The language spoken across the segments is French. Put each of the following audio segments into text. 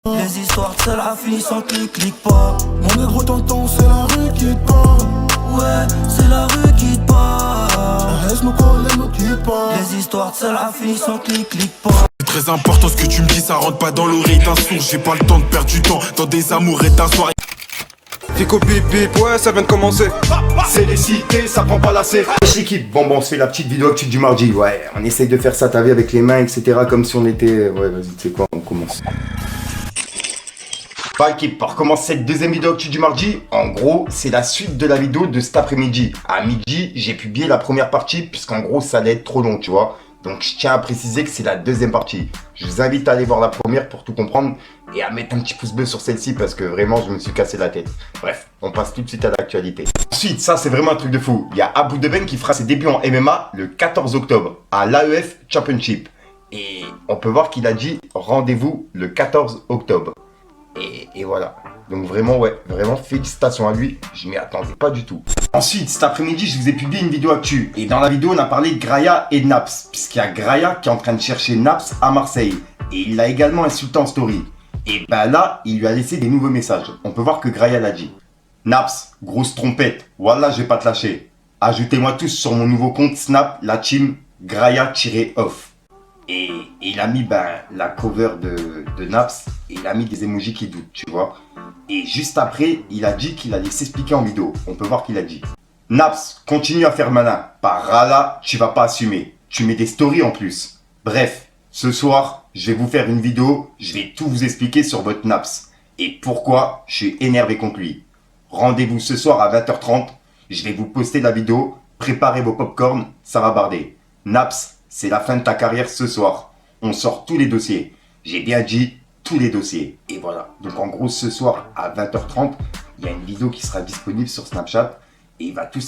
Les histoires de Salah finissent en clic pas. Mon négro tonton, c'est la rue qui te parle. Ouais, c'est la rue qui te parle. Laisse nous coller, nous quitte pas. Les histoires de Salah finissent en clic pas. C'est très important ce que tu me dis, ça rentre pas dans l'oreille d'un sourd. J'ai pas le temps de perdre du temps dans des amours et d'un soir. Fico bip bip, ouais ça vient de commencer. C'est les cités, ça prend pas la C. L'équipe, bon on se fait la petite vidéo actu du mardi. Ouais, on essaye de faire ça, t'as vu, avec les mains, etc. Comme si on était... Ouais, vas-y, tu sais quoi, on commence. Bah équipe, on recommence cette deuxième vidéo actu du mardi. En gros, c'est la suite de la vidéo de cet après-midi. À midi, j'ai publié la première partie, puisqu'en gros, ça allait être trop long, tu vois. Donc je tiens à préciser que c'est la deuxième partie. Je vous invite à aller voir la première pour tout comprendre et à mettre un petit pouce bleu sur celle-ci parce que vraiment je me suis cassé la tête. Bref, on passe tout de suite à l'actualité. Ensuite, ça c'est vraiment un truc de fou. Il y a Abou Deben qui fera ses débuts en MMA le 14 octobre à l'AEF Championship. Et on peut voir qu'il a dit rendez-vous le 14 octobre. Et voilà. Donc vraiment, ouais, vraiment félicitations à lui. Je m'y attendais pas du tout. Ensuite, cet après-midi, je vous ai publié une vidéo actu. Et dans la vidéo, on a parlé de Graya et de Naps. Puisqu'il y a Graya qui est en train de chercher Naps à Marseille. Et il l'a également insulté en story. Et ben là, il lui a laissé des nouveaux messages. On peut voir que Graya l'a dit. Naps, grosse trompette. Voilà, je vais pas te lâcher. Ajoutez-moi tous sur mon nouveau compte Snap, la team Graya-off. Et il a mis la cover de Naps. Et il a mis des emojis qui doutent, tu vois. Et juste après, il a dit qu'il allait s'expliquer en vidéo. On peut voir qu'il a dit: Naps, continue à faire malin. Par là, tu vas pas assumer. Tu mets des stories en plus. Bref, ce soir, je vais vous faire une vidéo. Je vais tout vous expliquer sur votre Naps. Et pourquoi je suis énervé contre lui. Rendez-vous ce soir à 20h30. Je vais vous poster la vidéo. Préparez vos popcorn, ça va barder. Naps, c'est la fin de ta carrière ce soir. On sort tous les dossiers. J'ai bien dit tous les dossiers. Et voilà. Donc en gros, ce soir à 20h30, il y a une vidéo qui sera disponible sur Snapchat. Et il va tout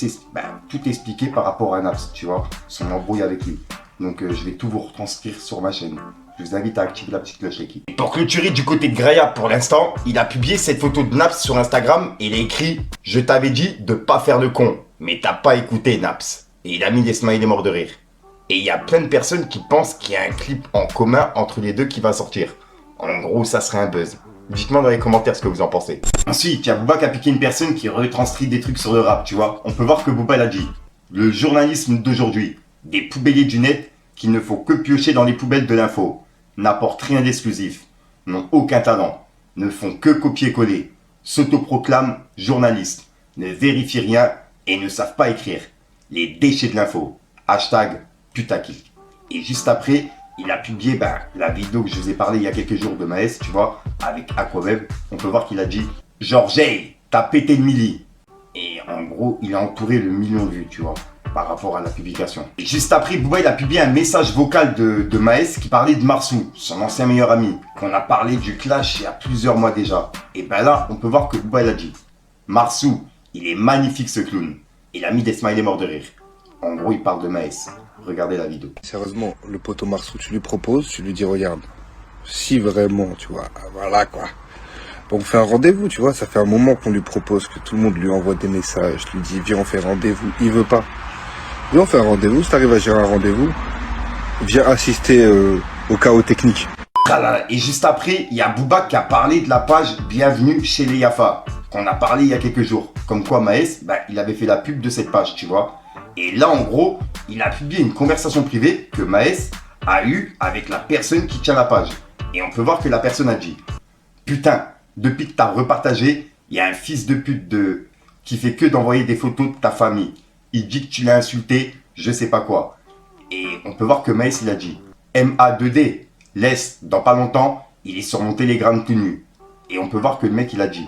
expliquer par rapport à Naps, tu vois, son embrouille avec lui. Donc je vais tout vous retranscrire sur ma chaîne. Je vous invite à activer la petite cloche, l'équipe. Et pour clôturer du côté de Graya pour l'instant, il a publié cette photo de Naps sur Instagram. Et il a écrit: je t'avais dit de pas faire le con, mais t'as pas écouté Naps. Et il a mis des smileys morts de rire. Et il y a plein de personnes qui pensent qu'il y a un clip en commun entre les deux qui va sortir. En gros, ça serait un buzz. Dites-moi dans les commentaires ce que vous en pensez. Ensuite, il y a Booba qui a piqué une personne qui retranscrit des trucs sur le rap, tu vois. On peut voir que Booba l'a dit. Le journalisme d'aujourd'hui, des poubelliers du net qui ne faut que piocher dans les poubelles de l'info, n'apportent rien d'exclusif, n'ont aucun talent, ne font que copier-coller, s'autoproclament journalistes, ne vérifient rien et ne savent pas écrire. Les déchets de l'info. Hashtag putaclic. Et juste après, il a publié la vidéo que je vous ai parlé il y a quelques jours de Maes, tu vois, avec Aquaweb. On peut voir qu'il a dit: Georges, t'as pété le milli. Et en gros, il a entouré le million de vues, tu vois, par rapport à la publication. Et juste après, Booba, il a publié un message vocal de Maes qui parlait de Marsou, son ancien meilleur ami, qu'on a parlé du clash il y a plusieurs mois déjà. Et là, on peut voir que Booba, il a dit: Marsou, il est magnifique ce clown. Il a mis des smileys morts de rire. En gros, il parle de Maes. Regardez la vidéo. Sérieusement, le poteau Marsou, tu lui proposes, tu lui dis: regarde, si vraiment, tu vois, voilà quoi. On fait un rendez-vous, tu vois, ça fait un moment qu'on lui propose, que tout le monde lui envoie des messages, lui dit: viens, on fait rendez-vous, il veut pas. Viens, on fait un rendez-vous, si t'arrives à gérer un rendez-vous, viens assister au chaos technique. Et juste après, il y a Booba qui a parlé de la page Bienvenue chez les Yafa, qu'on a parlé il y a quelques jours. Comme quoi Maes, il avait fait la pub de cette page, tu vois. Et là, en gros, il a publié une conversation privée que Maes a eue avec la personne qui tient la page. Et on peut voir que la personne a dit: putain, depuis que t'as repartagé, il y a un fils de pute qui fait que d'envoyer des photos de ta famille. Il dit que tu l'as insulté, je sais pas quoi. Et on peut voir que Maes, il a dit: MA2D, laisse, dans pas longtemps, il est sur mon télégramme tout nu. Et on peut voir que le mec, il a dit: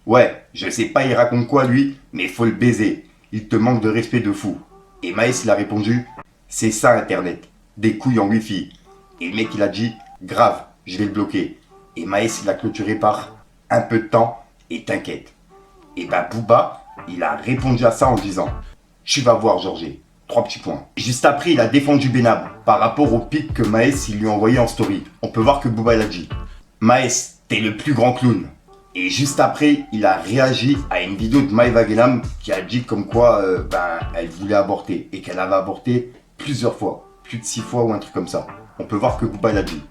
ouais, je sais pas il raconte quoi lui, mais faut le baiser. Il te manque de respect de fou. Et Maes, il a répondu: c'est ça Internet, des couilles en wifi. Et le mec, il a dit: grave, je vais le bloquer. Et Maes, il a clôturé par: un peu de temps et t'inquiète. Et Booba, il a répondu à ça en disant: tu vas voir Georges, 3 petits points. Et juste après, il a défendu Benab par rapport au pic que Maes, il lui a envoyé en story. On peut voir que Booba, il a dit: Maes, t'es le plus grand clown. Et juste après, il a réagi à une vidéo de Maëva Guénam qui a dit comme quoi elle voulait avorter et qu'elle avait avorté plusieurs fois, plus de 6 fois ou un truc comme ça. On peut voir que Booba, il a dit: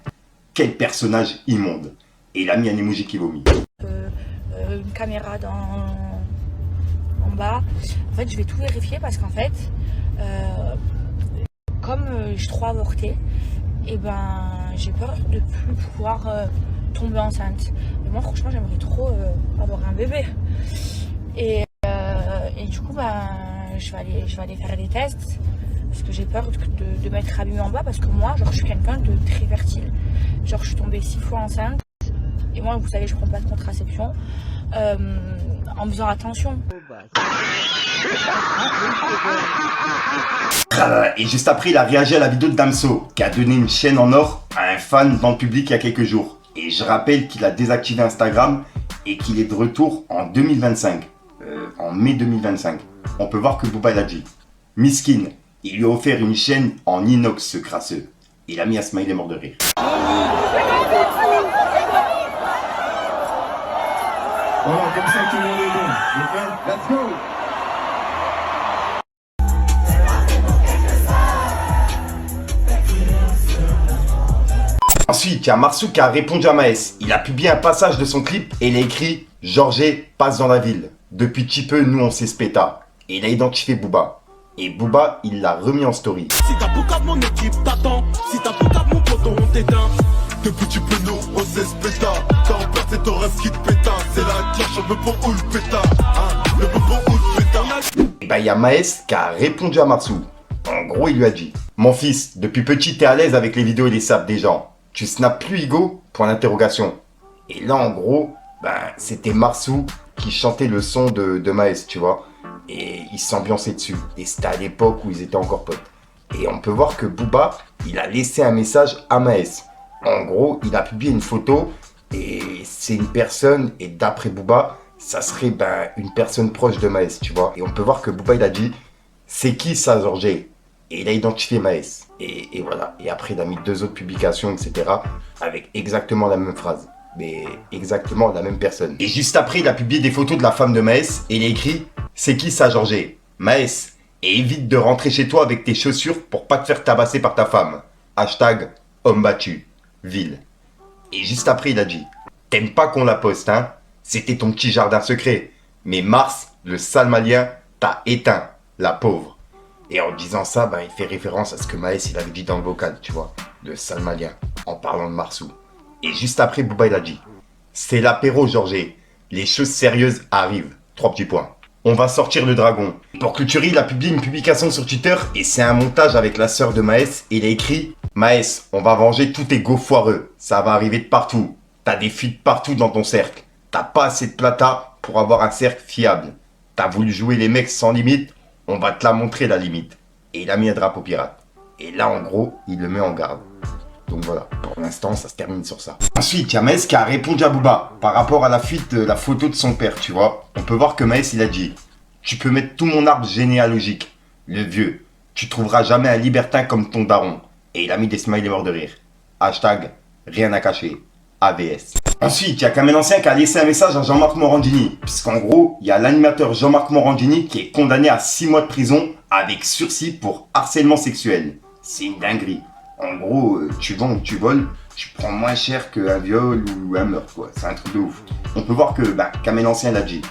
quel personnage immonde. Et il a mis un emoji qui vomit. Une caméra en bas. En fait, je vais tout vérifier parce qu'en fait, comme je suis trop avortée, et ben j'ai peur de plus pouvoir tomber enceinte. Et moi, franchement, j'aimerais trop avoir un bébé. Et du coup, je vais aller faire des tests parce que j'ai peur de m'être abîmée en bas parce que moi, genre, je suis quelqu'un de très fertile. Genre, je suis tombée 6 fois enceinte. Et moi, vous savez, je prends pas de contraception en faisant attention. Et juste après, il a réagi à la vidéo de Damso, qui a donné une chaîne en or à un fan dans le public il y a quelques jours. Et je rappelle qu'il a désactivé Instagram et qu'il est de retour en 2025, en mai 2025. On peut voir que Booba l'a dit. Miskin, il lui a offert une chaîne en inox, ce crasseux. Il a mis un smiley mort de rire. Voilà, comme ça tout le monde est bon. Ok, let's go. Ensuite, il y a Marsou qui a répondu à Maes. Il a publié un passage de son clip et il a écrit « Georges passe dans la ville. Depuis petit peu, nous on s'est spéta. » Et il a identifié Booba. Et Booba, il l'a remis en story. Si t'as Bouka, mon équipe t'attend. Si t'as Bouka, mon poton, on t'éteint. Depuis tu peux nous, on s'est spéta. T'as en place, c'est ton rêve qui te péta. C'est la clash, on veut pas où le péta. Le veut pas où le péta. Et bah, il y a Maes qui a répondu à Marsou. En gros, il lui a dit « Mon fils, depuis petit, t'es à l'aise avec les vidéos et les saps des gens. Tu snaps plus Igo ? » Point d'interrogation. Et là, en gros, c'était Marsou qui chantait le son de Maes, tu vois. Et il s'ambiançait dessus. Et c'était à l'époque où ils étaient encore potes. Et on peut voir que Booba, il a laissé un message à Maes. En gros, il a publié une photo et c'est une personne, et d'après Booba, ça serait une personne proche de Maes, tu vois. Et on peut voir que Booba, il a dit « C'est qui ça, Georges ?» Et il a identifié Maes. Et voilà. Et après, il a mis 2 autres publications, etc. avec exactement la même phrase. Mais exactement la même personne. Et juste après, il a publié des photos de la femme de Maes et il a écrit « C'est qui ça, Georges ? Maes, et évite de rentrer chez toi avec tes chaussures pour pas te faire tabasser par ta femme. Hashtag homme battu. Ville. » Et juste après, il a dit « T'aimes pas qu'on la poste, hein ? C'était ton petit jardin secret. Mais Mars, le sale malien, t'a éteint, la pauvre. » Et en disant ça, il fait référence à ce que Maes il avait dit dans le vocal, tu vois, le sale malien, en parlant de Marsou. Et juste après, Booba il a dit « C'est l'apéro, Georges. Les choses sérieuses arrivent. » 3 petits points. On va sortir le dragon. Pour clôturer, il a publié une publication sur Twitter et c'est un montage avec la sœur de Maes. Et il a écrit « Maes, on va venger tous tes go foireux. Ça va arriver de partout. T'as des fuites partout dans ton cercle. T'as pas assez de plata pour avoir un cercle fiable. T'as voulu jouer les mecs sans limite. On va te la montrer la limite. » Et il a mis un drapeau pirate. Et là, en gros, il le met en garde. Donc voilà, pour l'instant, ça se termine sur ça. Ensuite, il y a Maes qui a répondu à Booba par rapport à la fuite de la photo de son père, tu vois. On peut voir que Maes, il a dit « Tu peux mettre tout mon arbre généalogique. Le vieux, tu trouveras jamais un libertin comme ton daron. » Et il a mis des smileys morts de rire. Hashtag rien à cacher. AVS. Ensuite, il y a Kamel Ancien qui a laissé un message à Jean-Marc Morandini. Puisqu'en gros, il y a l'animateur Jean-Marc Morandini qui est condamné à 6 mois de prison avec sursis pour harcèlement sexuel. C'est une dinguerie. En gros, tu vends ou tu voles, tu prends moins cher qu'un viol ou un meurtre, quoi. C'est un truc de ouf. On peut voir que Kamel Ancien l'a dit.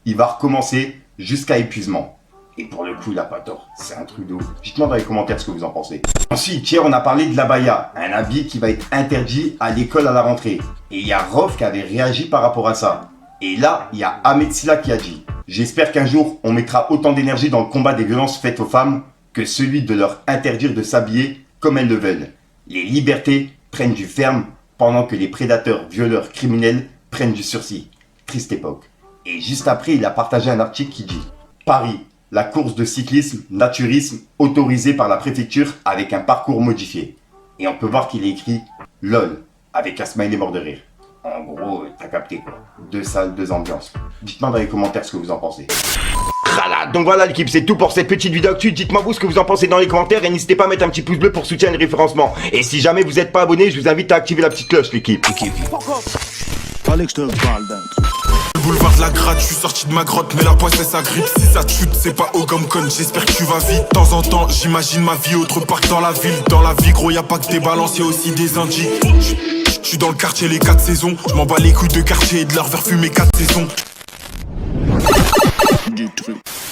Il va recommencer jusqu'à épuisement. Et pour le coup, il a pas tort. C'est un truc de ouf. Dites-moi dans les commentaires ce que vous en pensez. Ensuite, hier, on a parlé de l'abaya, un habit qui va être interdit à l'école à la rentrée. Et il y a Rof qui avait réagi par rapport à ça. Et là, il y a Ahmed Silla qui a dit « J'espère qu'un jour, on mettra autant d'énergie dans le combat des violences faites aux femmes que celui de leur interdire de s'habiller comme elles le veulent. Les libertés prennent du ferme pendant que les prédateurs, violeurs, criminels prennent du sursis. Triste époque. » Et juste après, il a partagé un article qui dit « Paris, la course de cyclisme, naturisme, autorisée par la préfecture avec un parcours modifié. » Et on peut voir qu'il a écrit « LOL » avec un smiley mort de rire. En gros, t'as capté quoi. 2 salles, 2 ambiances. Dites-moi dans les commentaires ce que vous en pensez. Donc voilà l'équipe, c'est tout pour cette petite vidéo actu. Dites-moi vous ce que vous en pensez dans les commentaires et n'hésitez pas à mettre un petit pouce bleu pour soutenir le référencement. Et si jamais vous n'êtes pas abonné, je vous invite à activer la petite cloche l'équipe. Fallait que je te parle d'un truc. Boulevard de la gratte, je suis sorti de ma grotte, mais la poisse ça grippe. Si ça te chute, c'est pas au gomme con, j'espère que tu vas vite. De temps en temps, j'imagine ma vie autre part que dans la ville. Dans la vie, gros, y a pas que des balances, y'a aussi des indices. Je suis dans le quartier les 4 saisons. Je m'en bats les couilles de quartier et de leur faire fumer 4 saisons.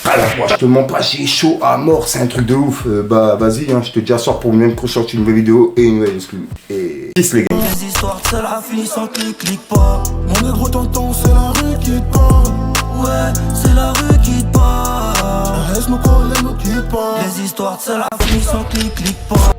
Alors, moi, je te mens pas, j'ai chaud à mort, c'est un truc de ouf. Bah, vas-y, hein, je te dis à soir pour une même prochaine une nouvelle vidéo et une nouvelle exclue. Et peace, les gars. Les histoires de celle-là finissent sans clic pas. Mon négro tonton, c'est la rue qui te parle. Ouais, c'est la rue qui te parle. Laisse-moi coller, nous quitte pas. Les histoires de celle-là finissent sans clic pas.